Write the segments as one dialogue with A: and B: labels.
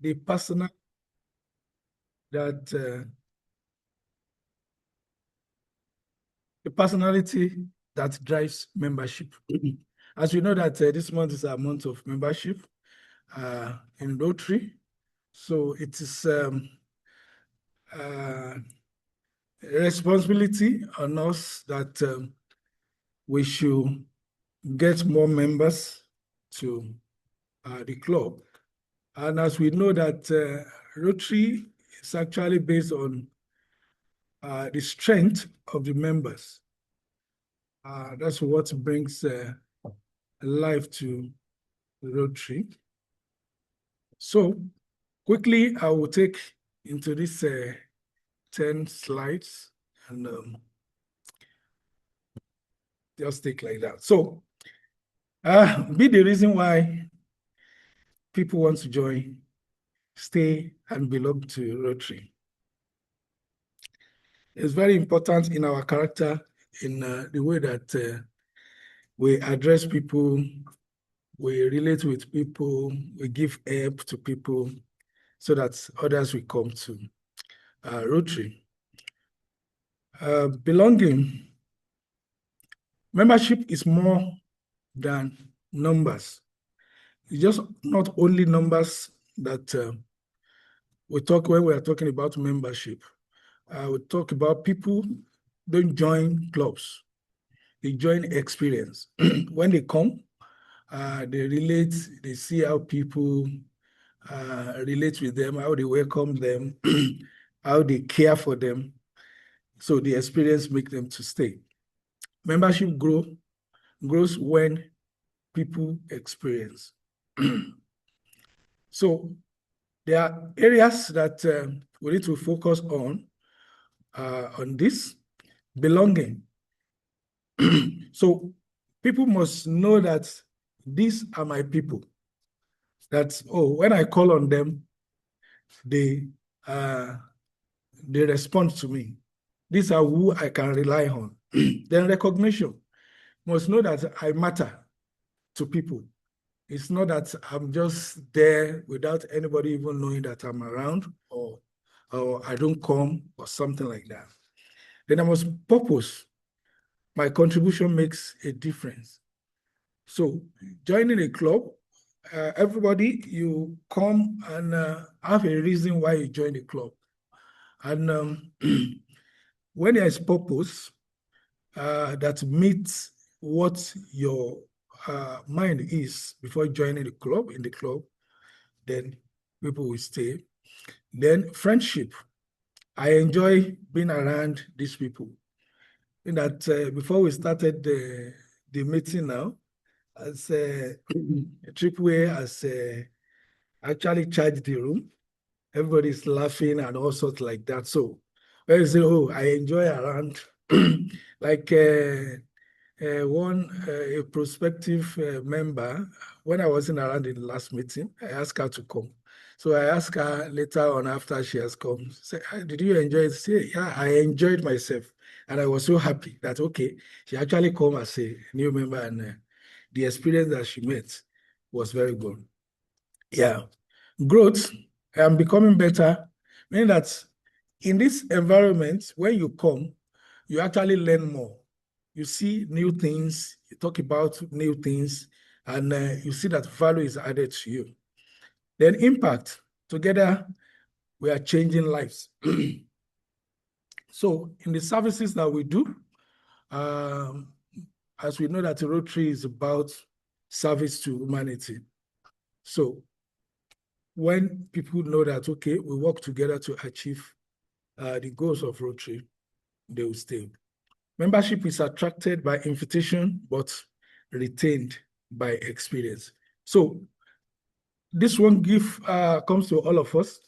A: the personal that the personality that drives membership. As we know that this month is a month of membership in Rotary, so it is a responsibility on us that we should get more members to the club. And as we know that Rotary is actually based on the strength of the members. That's what brings life to Rotary. So quickly, I will take into this 10 slides and just take like that. So be the reason why people want to join, stay, and belong to Rotary. It's very important in our character, in the way that we address people, we relate with people, we give help to people so that others will come to Rotary. Belonging. Membership is more than numbers. It's just not only numbers that we talk when we are talking about membership. We talk about people don't join clubs. They join experience. When they come, they relate, they see how people relate with them, how they welcome them, how they care for them. So the experience makes them to stay. Membership grows when people experience. So there are areas that we need to focus on this. Belonging. So people must know that these are my people. That, oh, when I call on them, they respond to me. These are who I can rely on. Then recognition. Must know that I matter to people. It's not that I'm just there without anybody even knowing that I'm around or I don't come or something like that. Then I must purpose. My contribution makes a difference. So joining a club, everybody, you come and have a reason why you join the club. And when there is purpose that meets what your mind is before joining the club, in the club, then people will stay. Then friendship. I enjoy being around these people. In that before we started the meeting now, as Tripway has actually charged the room. Everybody's laughing and all sorts like that. So when you say, oh, I enjoy around, like a prospective member, when I wasn't around in the last meeting, I asked her to come. So I asked her later on after she has come, say, did you enjoy it? Say, yeah, I enjoyed myself. And I was so happy that, okay, she actually come as a new member and the experience that she met was very good. Yeah. Growth and becoming better, meaning that in this environment, when you come, you actually learn more. You see new things, you talk about new things, and you see that value is added to you. Then impact. Together, we are changing lives. So in the services that we do, as we know that Rotary is about service to humanity. So when people know that, okay, we work together to achieve the goals of Rotary, they will stay. Membership is attracted by invitation, but retained by experience. So this one comes to all of us,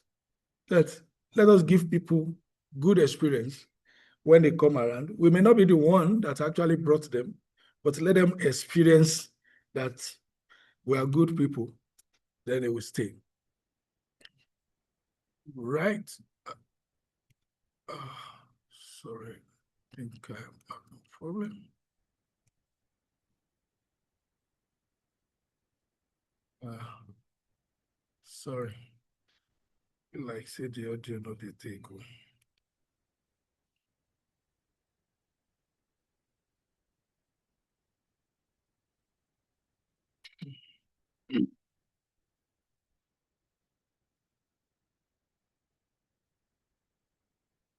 A: that let us give people good experience when they come around. We may not be the one that actually brought them, but let them experience that we are good people, then they will stay. Right. Sorry, I think I have no problem. Sorry. Like say the audio not the take.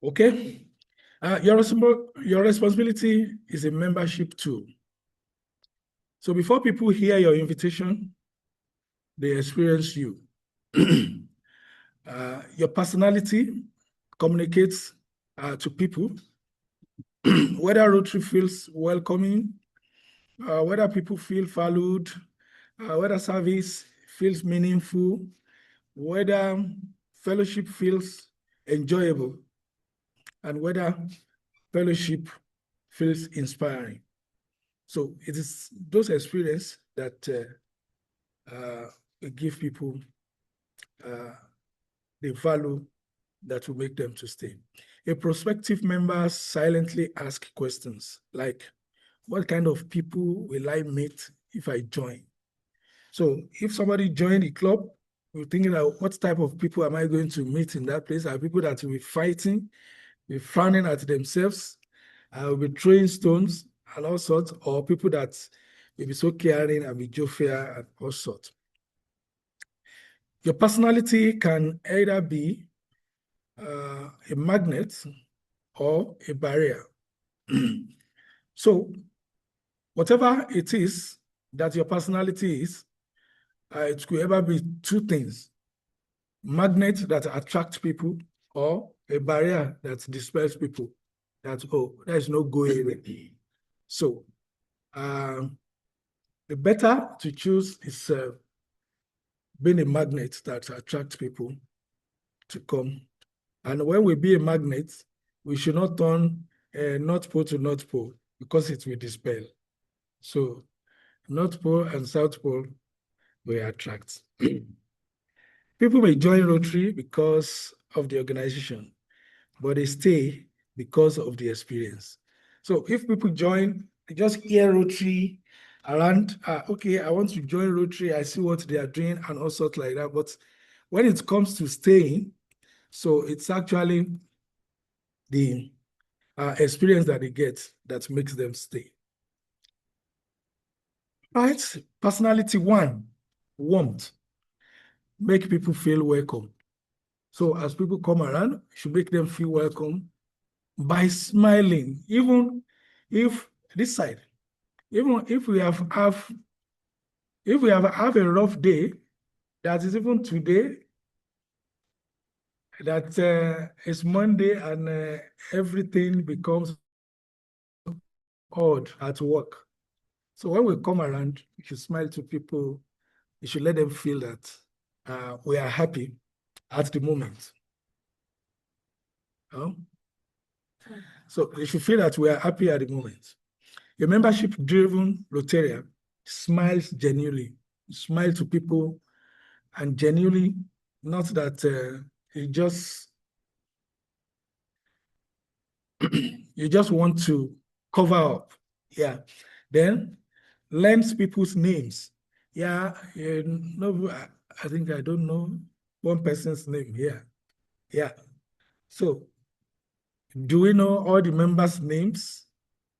A: Okay. Your responsibility is a membership tool. So before people hear your invitation, they experience you. Your personality communicates to people, whether Rotary feels welcoming, whether people feel valued, whether service feels meaningful, whether fellowship feels enjoyable, and whether fellowship feels inspiring. So it is those experiences that give people the value that will make them to stay. A prospective member silently asks questions like, what kind of people will I meet if I join? So if somebody joined the club, we're thinking about what type of people am I going to meet in that place? Are people that will be fighting, be frowning at themselves, will be throwing stones and all sorts, or people that will be so caring and be jovial and all sorts. Your personality can either be a magnet or a barrier. So whatever it is that your personality is, it could ever be two things: magnet that attract people, or a barrier that dispels people. That, oh, there's no going away. So the better to choose is being a magnet that attracts people to come. And when we be a magnet, we should not turn North Pole to North Pole, because it will dispel. So North Pole and South Pole will attract. People may join Rotary because of the organization, but they stay because of the experience. So if people join, they just hear Rotary around, okay, I want to join Rotary, I see what they are doing and all sorts like that. But when it comes to staying, so it's actually the experience that they get that makes them stay. Right? Personality one, warmth. Make people feel welcome. So as people come around, you should make them feel welcome by smiling. Even if this side, even if we have a rough day, that is even today, that it's Monday and everything becomes odd at work. So when we come around, you should smile to people. You should let them feel that we are happy at the moment. So you should feel that we are happy at the moment. A membership-driven Rotarian smiles genuinely, smile to people, and genuinely, not that you just you just want to cover up. Yeah. Then learns people's names. Yeah, no, I think I don't know one person's name here. Yeah. So do we know all the members' names?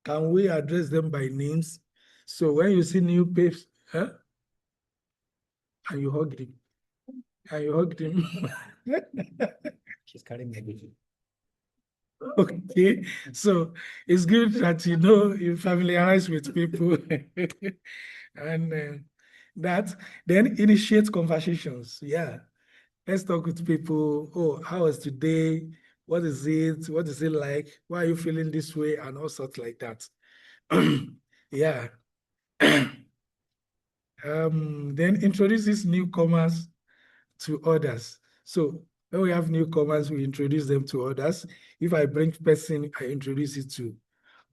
A: Can we address them by names? So when you see new papers, huh? And you hugged him. And you hugged him.
B: She's carrying me.
A: Okay. So it's good that you familiarize with people. And that then initiate conversations. Yeah. Let's talk with people. Oh, how was today? What is it? What is it like? Why are you feeling this way? And all sorts like that. Yeah. Then introduce these newcomers to others. So when we have newcomers, we introduce them to others. If I bring person, I introduce it to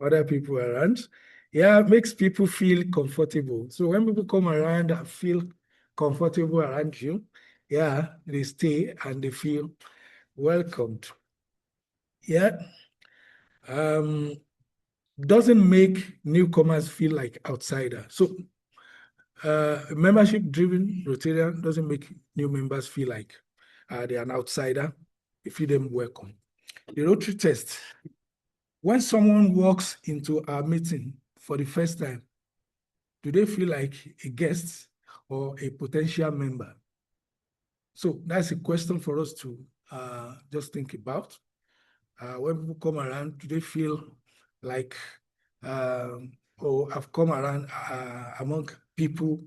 A: other people around. Yeah, it makes people feel comfortable. So when people come around and feel comfortable around you, yeah, they stay and they feel welcomed. Yeah. Doesn't make newcomers feel like outsiders. So membership-driven Rotarian doesn't make new members feel like they're an outsider, you feel them welcome. The Rotary test. When someone walks into our meeting for the first time, do they feel like a guest or a potential member? So that's a question for us to just think about. When people come around, do they feel like, or have come around among people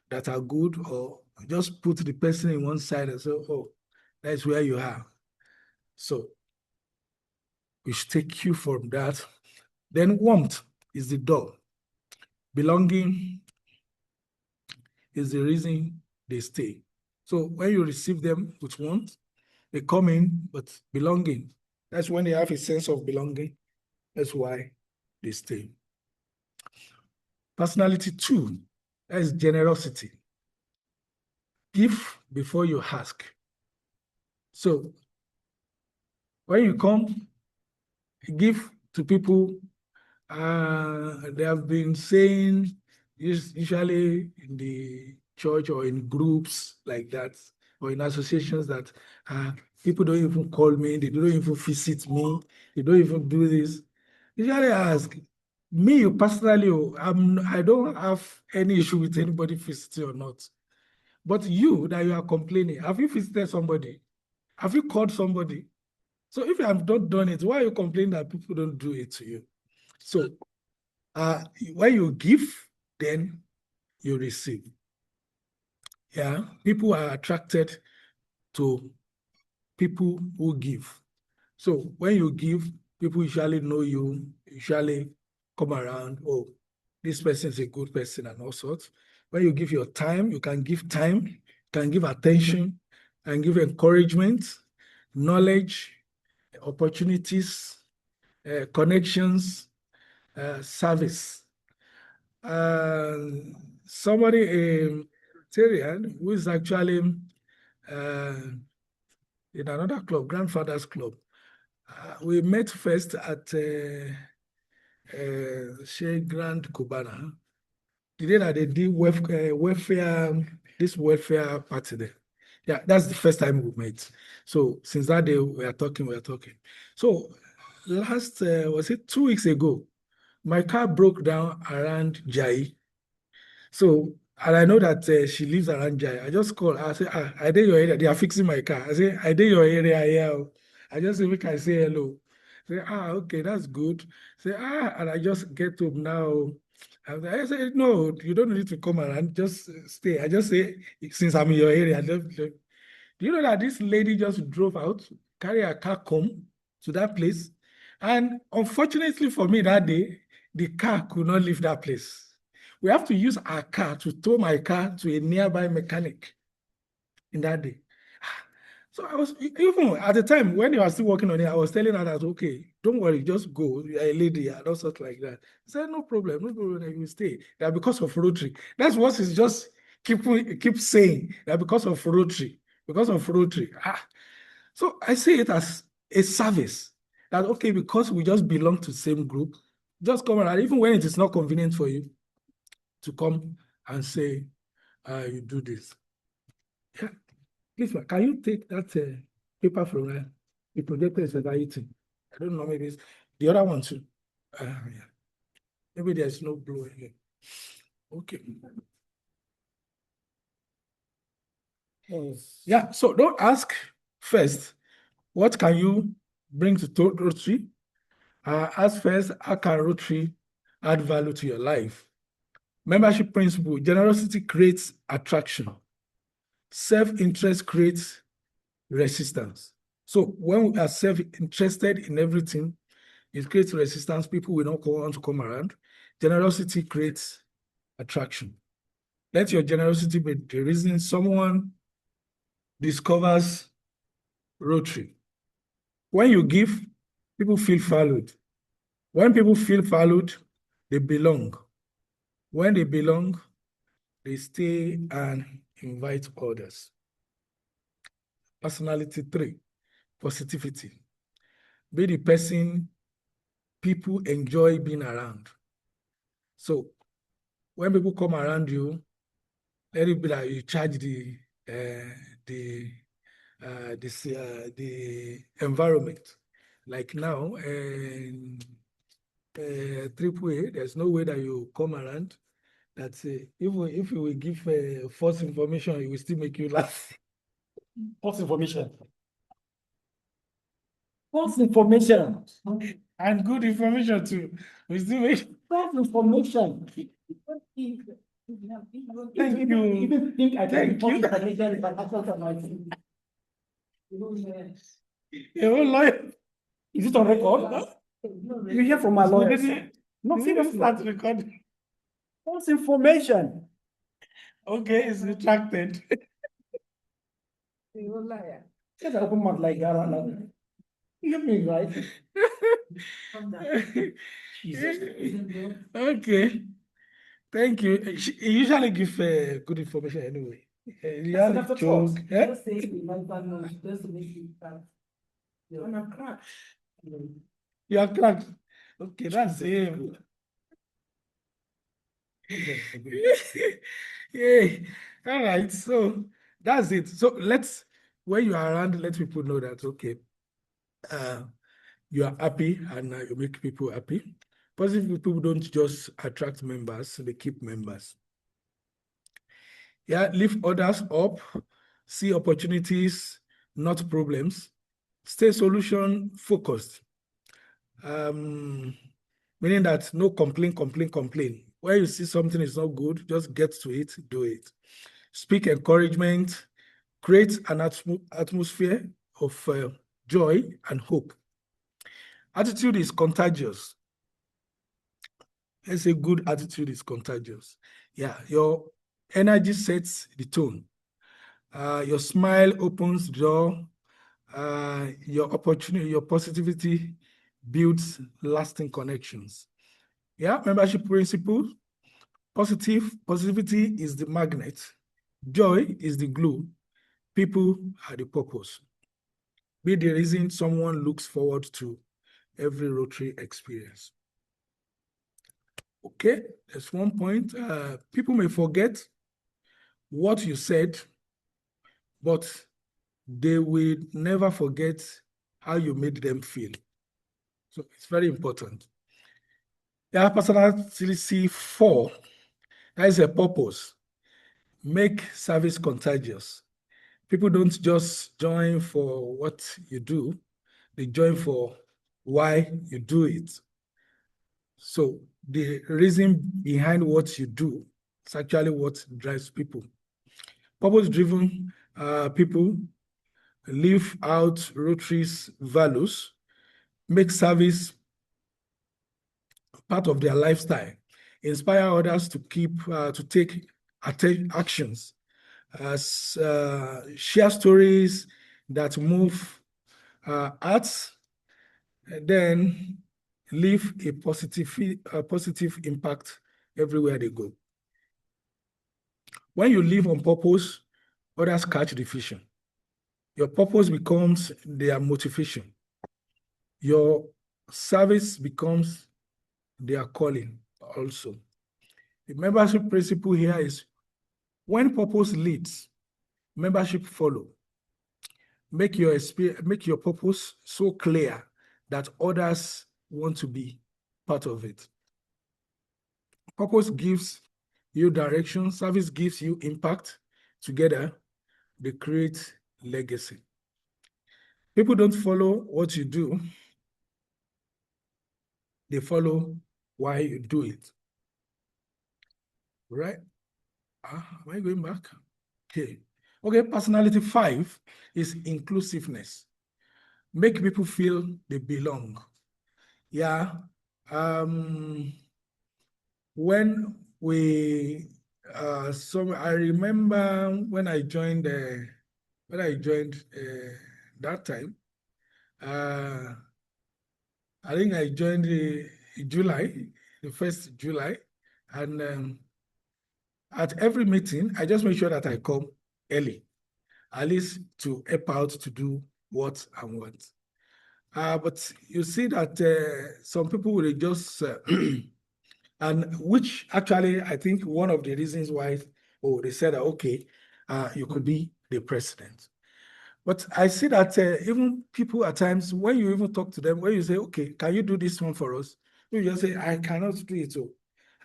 A: that are good, or just put the person in one side and say, oh, that's where you are. So we should take cue from that. Then warmth is the door. Belonging is the reason they stay. So when you receive them with warmth, they come in, but belonging, that's when they have a sense of belonging. That's why they stay. Personality 2, that is generosity. Give before you ask. So when you come, give to people. They have been saying, usually in the church or in groups like that, or in associations, that people don't even call me, they don't even visit me, they don't even do this. Usually I ask, me personally, I don't have any issue with anybody visiting or not. But you, that you are complaining, have you visited somebody? Have you called somebody? So if you have not done it, why are you complaining that people don't do it to you? So when you give, then you receive. Yeah, people are attracted to people who give. So when you give, people usually know you, usually come around, oh, this person is a good person and all sorts. When you give your time, you can give attention, and give encouragement, knowledge, opportunities, connections, service. Somebody in Syrian who is actually in another club, Grandfather's Club. We met first at Shea Grand Cubana. The day that they did welfare, this welfare party there. Yeah, that's the first time we met. So since that day, we are talking. So last, was it 2 weeks ago, my car broke down around Jai. So, and I know that she lives around Jai. I just call her. I say, I did your area. They are fixing my car. I say, I did your area here. Oh." I just say, I say hello. Say, okay, that's good. Say, and I just get home now. I say, no, you don't need to come around. Just stay. I just say, since I'm in your area, do you know that this lady just drove out, carry her car come to that place? And unfortunately for me that day, the car could not leave that place. We have to use our car to tow my car to a nearby mechanic in that day. So I was, even at the time when you are still working on it, I was telling her that, okay, don't worry, just go. You're a lady and all sorts like that. I said, no problem, you will stay. That because of Rotary. That's what is just keep saying, that because of Rotary. So I see it as a service. That, okay, because we just belong to the same group, just come around, even when it is not convenient for you to come and say, you do this. Yeah. Please, can you take that paper from the projector is evaluating? I don't know, maybe it's the other one too. Yeah. Maybe there's no blue here. Okay. Yeah, so don't ask first, what can you bring to Rotary? Ask first, how can Rotary add value to your life? Membership principle, generosity creates attraction. Self-interest creates resistance. So when we are self-interested in everything, it creates resistance. People will not want to come around. Generosity creates attraction. Let your generosity be the reason someone discovers Rotary. When you give, people feel valued. When people feel valued, they belong. When they belong, they stay and invite others. Personality 3, positivity. Be the person people enjoy being around. So when people come around you, let it be that you charge the the environment. Like now, AAA, there's no way that you come around that even if you will give false information, it will still make you laugh.
B: False information. False information.
A: And good information too. We still make
B: False information.
A: Thank you.
B: Even think I
A: Thank
B: can false
A: you.
B: information if I actually on my TV.
A: Your own lawyer.
B: Is it on record? You hear from my lawyers. No, seriously.
A: Start recording.
B: False information.
A: Okay, it's retracted.
B: You're a liar. Just open mouth like that now. You mean right? Jesus.
A: Okay. Thank you. You usually give good information anyway. You have a joke.
B: Just say you might not know, just to make you crack. I'm a crack.
A: You are cracked. Okay, that's it. Yeah. All right. So that's it. So let's, when you are around, let people know that, okay, you are happy and you make people happy. Positive people don't just attract members, they keep members. Yeah, lift others up, see opportunities, not problems. Stay solution focused. Meaning that no complain. When you see something is not good, just get to it, do it. Speak encouragement, create an atmosphere of joy and hope. Attitude is contagious. Let's say good attitude is contagious. Yeah, your energy sets the tone. Your smile opens the door. Your opportunity, your positivity builds lasting connections. Yeah, membership principle. Positivity is the magnet. Joy is the glue. People are the purpose. Be the reason someone looks forward to every Rotary experience. Okay, there's one point. People may forget what you said, but they will never forget how you made them feel. So it's very important. Yeah, personality 4, that is a purpose. Make service contagious. People don't just join for what you do, they join for why you do it. So the reason behind what you do is actually what drives people. Purpose-driven people live out Rotary's values, make service part of their lifestyle, inspire others to take actions, share stories that move hearts, then leave a positive impact everywhere they go. When you live on purpose, others catch the vision. Your purpose becomes their motivation. Your service becomes their calling also. The membership principle here is when purpose leads, membership follow. Make your purpose so clear that others want to be part of it. Purpose gives you direction, service gives you impact. Together, they create legacy. People don't follow what you do, they follow why you do it. Right? Am I going back? Okay. Okay, personality 5 is inclusiveness. Make people feel they belong. Yeah. When we so I remember when I joined that time, I think I joined July, the 1st July, and at every meeting, I just make sure that I come early, at least to help out to do what I want. But you see that some people will just, and which actually I think one of the reasons why, they said, okay, you could be the president. But I see that even people at times, when you even talk to them, when you say, okay, can you do this one for us? You just say, I cannot do it. So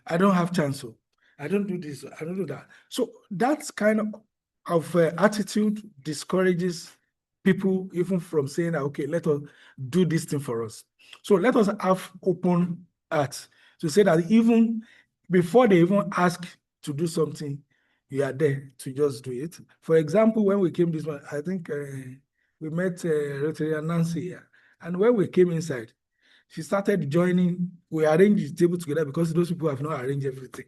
A: I don't have chance. So I don't do this. I don't do that. So that kind of attitude discourages people even from saying, okay, let us do this thing for us. So let us have open hearts to say that even before they even ask to do something, you are there to just do it. For example, when we came this one, I think we met Rotary Nancy here. And when we came inside, she started joining. We arranged the table together because those people have not arranged everything.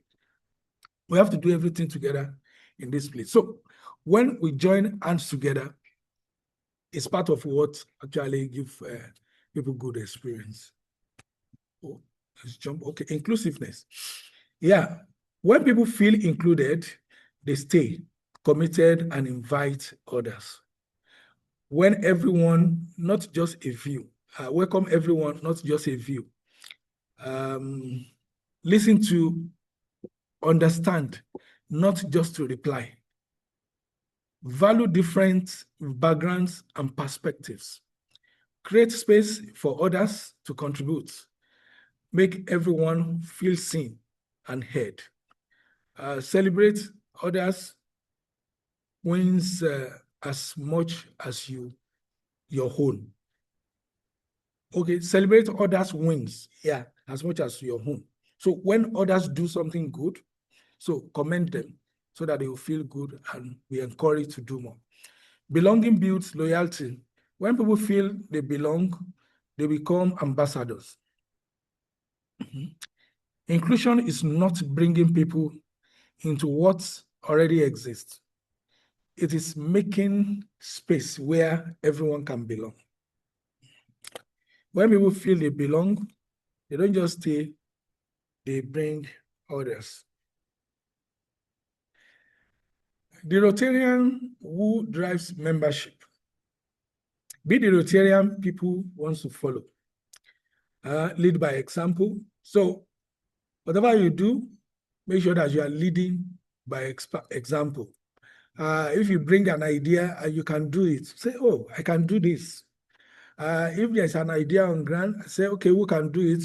A: We have to do everything together in this place. So when we join hands together, it's part of what actually give people good experience. Oh, let's jump. Okay, inclusiveness. Yeah, when people feel included, they stay committed and invite others. When everyone, not just a few, welcome everyone, not just a few. Listen to, understand, not just to reply. Value different backgrounds and perspectives. Create space for others to contribute. Make everyone feel seen and heard. Celebrate others' wins as much as your own. Okay, celebrate others' wins, yeah, as much as your own. So when others do something good, so commend them so that they will feel good and be encouraged to do more. Belonging builds loyalty. When people feel they belong, they become ambassadors. Inclusion is not bringing people into what already exists. It is making space where everyone can belong. When people feel they belong, they don't just stay, they bring others. The Rotarian who drives membership. Be the Rotarian people wants to follow. Lead by example. So whatever you do, make sure that you are leading by example. If you bring an idea and you can do it, say, oh, I can do this. If there's an idea on ground, say, okay, who can do it?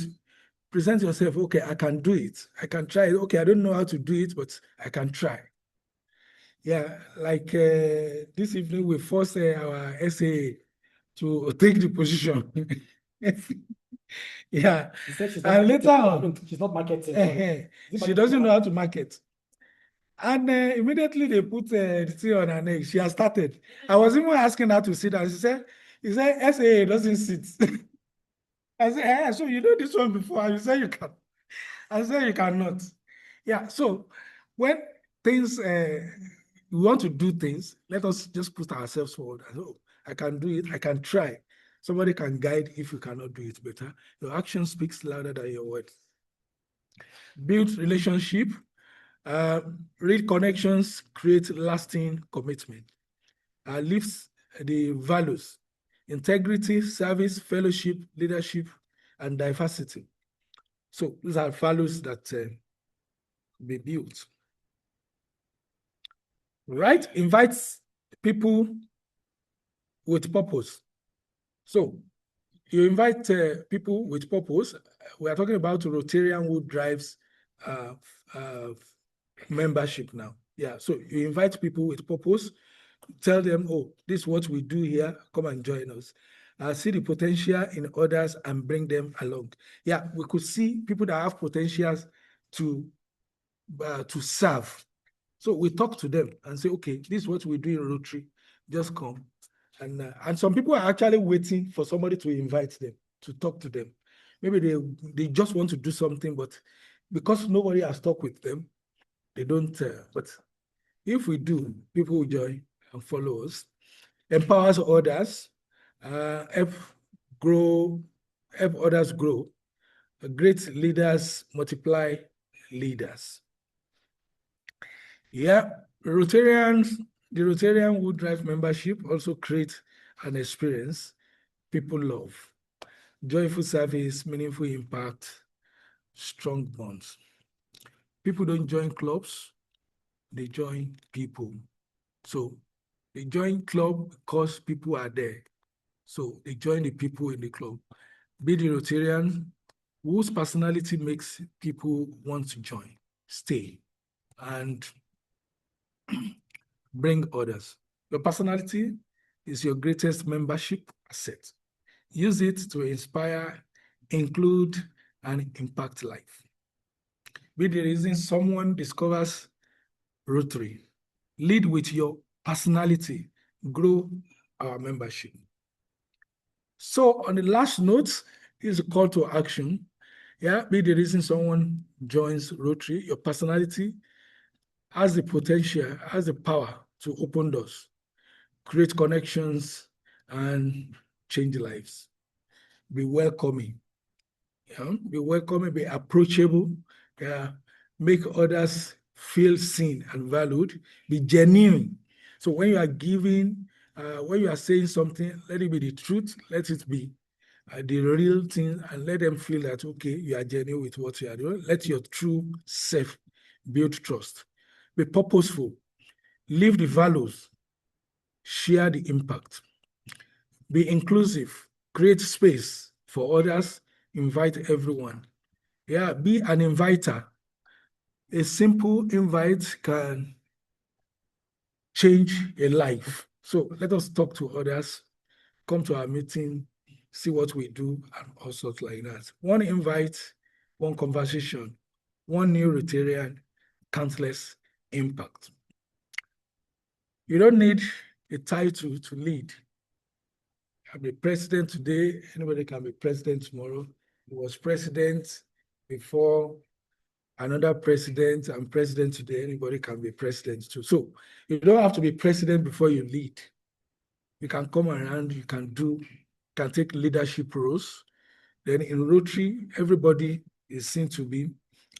A: Present yourself, okay, I can do it. I can try it. Okay, I don't know how to do it, but I can try. Yeah, like this evening, we forced our SA to take the position. Yeah.
B: She said she's
A: And later on,
B: she's not marketing. Sorry.
A: she doesn't know how to market. And immediately they put the thing on her neck. She has started. I was even asking her to sit down. She said, SAA doesn't sit. I said, so you know this one before. And you say you can. I said you cannot. Yeah, so when things, we want to do things, let us just put ourselves forward. Oh, I can do it. I can try. Somebody can guide if you cannot do it better. Your action speaks louder than your words. Build relationship. Real connections create lasting commitment. Lifts the values, integrity, service, fellowship, leadership, and diversity. So these are values that be built. Right? Invites people with purpose. So you invite people with purpose. We are talking about Rotarian who drives membership now. Yeah, so you invite people with purpose, tell them, oh, this is what we do here, come and join us. See the potential in others and bring them along. Yeah, we could see people that have potentials to serve. So we talk to them and say, okay, this is what we do in Rotary, just come. And some people are actually waiting for somebody to invite them, to talk to them. Maybe they just want to do something, but because nobody has talked with them, they don't, but if we do, people will join and follow us. Empowers others, help others grow. Great leaders multiply leaders. Yeah, the Rotarian who drive membership also create an experience people love. Joyful service, meaningful impact, strong bonds. People don't join clubs, they join people. So They join club because people are there. So they join the people in the club. Be the Rotarian whose personality makes people want to join, stay, and bring others. Your personality is your greatest membership asset. Use it to inspire, include, and impact life. Be the reason someone discovers Rotary. Lead with your personality. Grow our membership. So on the last note is a call to action. Yeah, be the reason someone joins Rotary. Your personality has the potential, has the power to open doors, create connections, and change lives. Be welcoming. Yeah? Be welcoming, be approachable. Yeah? Make others feel seen and valued. Be genuine. So when you are giving, when you are saying something, let it be the truth. Let it be the real thing, and let them feel that, okay, you are genuine with what you are doing. Let your true self build trust. Be purposeful. Live the values. Share the impact. Be inclusive. Create space for others. Invite everyone. Yeah, be an inviter. A simple invite can change a life. So let us talk to others, come to our meeting, see what we do, and all sorts like that. One invite, one conversation, one new Rotarian, countless impact. You don't need a title to lead. I'll be president today. Anybody can be president tomorrow. He was president before another president and president today. Anybody can be president too. So you don't have to be president before you lead. You can come around, you can take leadership roles. Then in Rotary, everybody is seen to be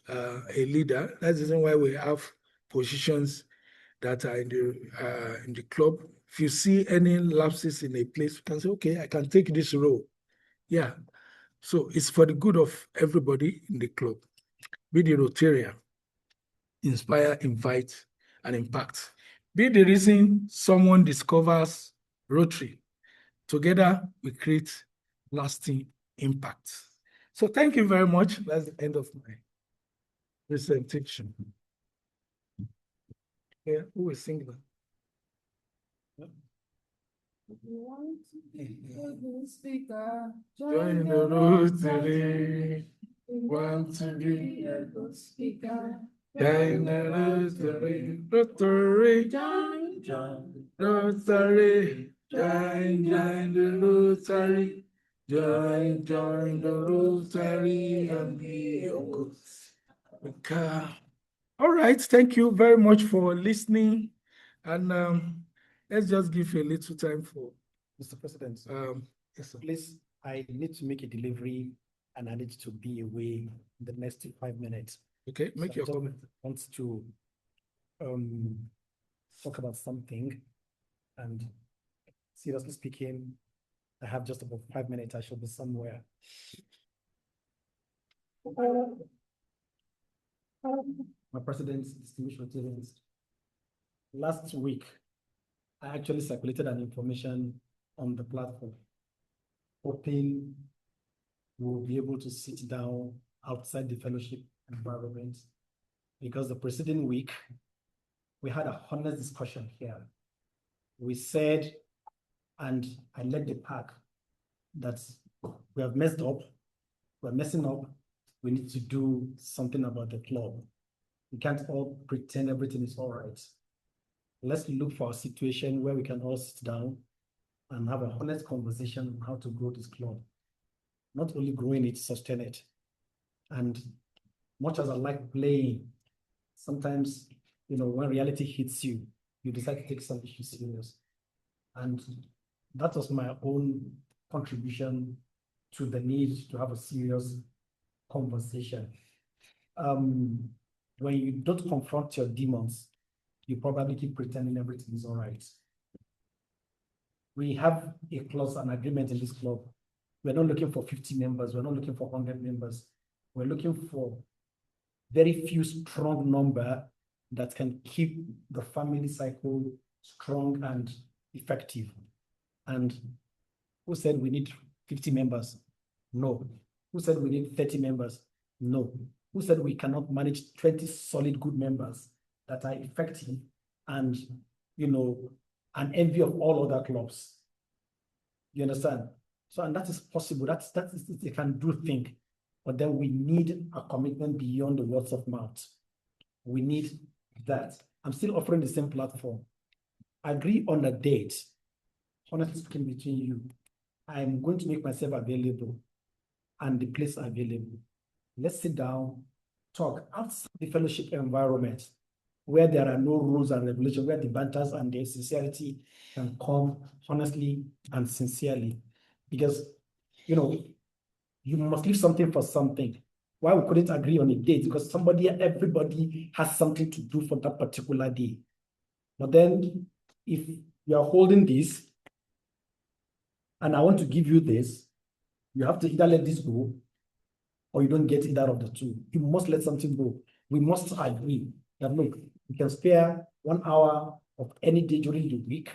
A: a leader. That's the reason why we have positions that are in the club. If you see any lapses in a place, you can say, okay, I can take this role. Yeah. So it's for the good of everybody in the club. Be the Rotarian. Inspire, invite, and impact. Be the reason someone discovers Rotary. Together, we create lasting impact. So thank you very much. That's the end of my presentation. Yeah, who will sing that?
B: Speaker,
A: Join the Rotary. Want to be
B: a good speaker.
A: join the Rotary. Rotary. Rotary. Join the Rotary. Join the Rotary and be a good speaker. All right, thank you very much for listening. And let's just give a little time for
B: Mr. President,
A: yes, sir.
B: please, I need to make a delivery and I need to be away in the next 5 minutes.
A: Okay, make your comment.
B: I want to talk about something, and seriously speaking, I have just about 5 minutes. I should be somewhere. My president, distinguished Rotarians, last week, I actually circulated an information on the platform, hoping we'll be able to sit down outside the fellowship environment, because the preceding week, we had a honest discussion here. We said, and I led the pack, that we have messed up, we're messing up, we need to do something about the club. We can't all pretend everything is all right. Let's look for a situation where we can all sit down and have a honest conversation on how to grow this club. Not only growing it, sustain it. And much as I like playing, sometimes, you know, when reality hits you, you decide to take some issues serious. And that was my own contribution to the need to have a serious conversation. When you don't confront your demons, you probably keep pretending everything is all right. We have a clause, an agreement in this club. We're not looking for 50 members. We're not looking for 100 members. We're looking for very few strong number that can keep the family cycle strong and effective. And who said we need 50 members? No. Who said we need 30 members? No. Who said we cannot manage 20 solid good members that are effective and, an envy of all other clubs? You understand? So, and that is possible. That is a can-do thing. But then we need a commitment beyond the words of mouth. We need that. I'm still offering the same platform. Agree on a date. Honestly speaking, between you, I'm going to make myself available and the place available. Let's sit down, talk outside the fellowship environment where there are no rules and regulations, where the banters and the sincerity can come honestly and sincerely. Because, you must leave something for something. Why we couldn't agree on a date? Because everybody has something to do for that particular day. But then if you are holding this and I want to give you this, you have to either let this go or you don't get either of the two. You must let something go. We must agree that, look, we can spare 1 hour of any day during the week